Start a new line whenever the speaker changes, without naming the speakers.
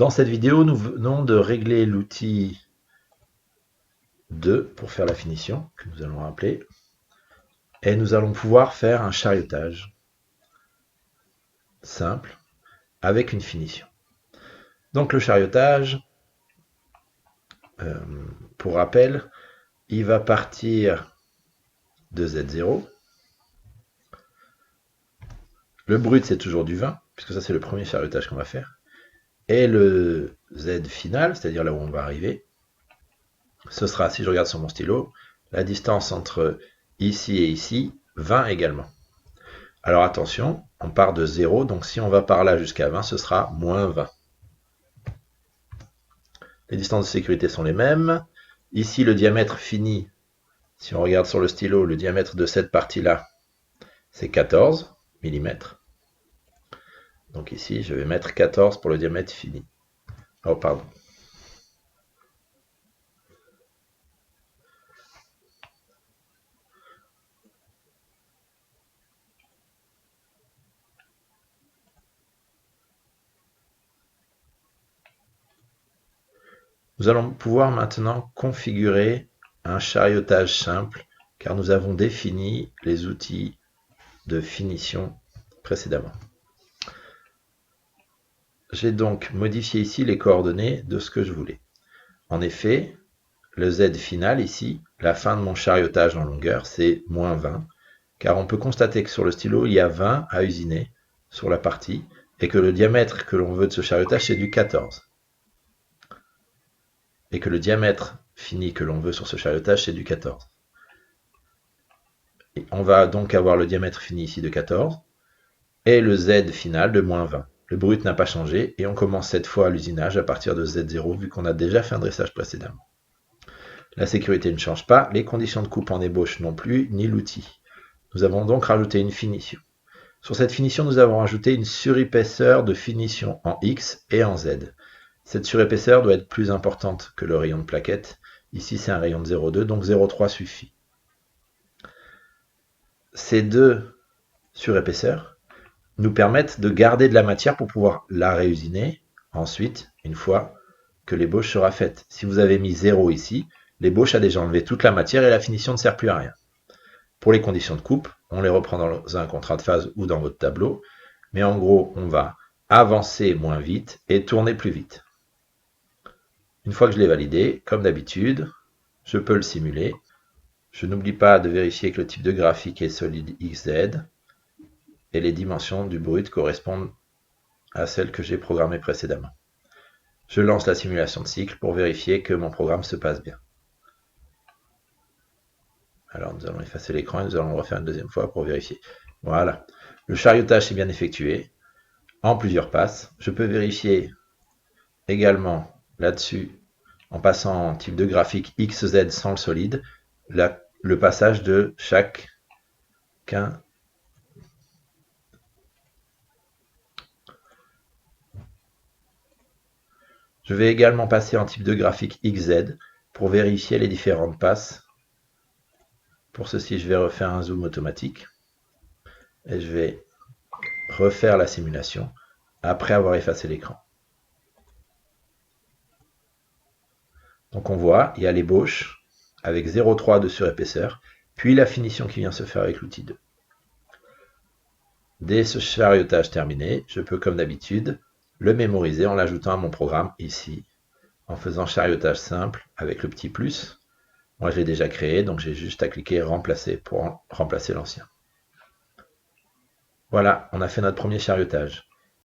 Dans cette vidéo, nous venons de régler l'outil 2 pour faire la finition, que nous allons rappeler. Et nous allons pouvoir faire un chariotage simple avec une finition. Donc le chariotage, pour rappel, il va partir de Z0. Le brut, c'est toujours du 20, puisque ça c'est le premier chariotage qu'on va faire. Et le Z final, c'est-à-dire là où on va arriver, ce sera, si je regarde sur mon stylo, la distance entre ici et ici, 20 également. Alors attention, on part de 0, donc si on va par là jusqu'à 20, ce sera moins 20. Les distances de sécurité sont les mêmes. Ici, le diamètre fini, si on regarde sur le stylo, le diamètre de cette partie-là, c'est 14 mm. Donc ici, je vais mettre 14 pour le diamètre fini. Oh, pardon. Nous allons pouvoir maintenant configurer un chariotage simple, car nous avons défini les outils de finition précédemment. J'ai donc modifié ici les coordonnées de ce que je voulais. En effet, le Z final ici, la fin de mon chariotage en longueur, c'est moins 20, car on peut constater que sur le stylo, il y a 20 à usiner sur la partie, et que le diamètre que l'on veut de ce chariotage, c'est du 14. Et que le diamètre fini que l'on veut sur ce chariotage, c'est du 14. Et on va donc avoir le diamètre fini ici de 14, et le Z final de moins 20. Le brut n'a pas changé, et on commence cette fois l'usinage à partir de Z0, vu qu'on a déjà fait un dressage précédemment. La sécurité ne change pas, les conditions de coupe en ébauche non plus, ni l'outil. Nous avons donc rajouté une finition. Sur cette finition, nous avons rajouté une surépaisseur de finition en X et en Z. Cette surépaisseur doit être plus importante que le rayon de plaquette. Ici, c'est un rayon de 0,2, donc 0,3 suffit. Ces deux surépaisseurs nous permettent de garder de la matière pour pouvoir la réusiner ensuite, une fois que l'ébauche sera faite. Si vous avez mis 0 ici, l'ébauche a déjà enlevé toute la matière et la finition ne sert plus à rien. Pour les conditions de coupe, on les reprend dans un contrat de phase ou dans votre tableau, mais en gros, on va avancer moins vite et tourner plus vite. Une fois que je l'ai validé, comme d'habitude, je peux le simuler. Je n'oublie pas de vérifier que le type de graphique est solide XZ et les dimensions du brut correspondent à celles que j'ai programmées précédemment. Je lance la simulation de cycle pour vérifier que mon programme se passe bien. Alors nous allons effacer l'écran et nous allons le refaire une deuxième fois pour vérifier. Voilà, le chariotage s'est bien effectué en plusieurs passes. Je peux vérifier également là-dessus, en passant en type de graphique XZ sans le solide, le passage de chacun. Je vais également passer en type de graphique XZ pour vérifier les différentes passes. Pour ceci, je vais refaire un zoom automatique et je vais refaire la simulation après avoir effacé l'écran. Donc on voit, il y a l'ébauche avec 0,3 de surépaisseur, puis la finition qui vient se faire avec l'outil 2. Dès ce chariotage terminé, je peux comme d'habitude le mémoriser en l'ajoutant à mon programme ici, en faisant chariotage simple avec le petit plus. Moi je l'ai déjà créé, donc j'ai juste à cliquer remplacer pour remplacer l'ancien. Voilà, on a fait notre premier chariotage.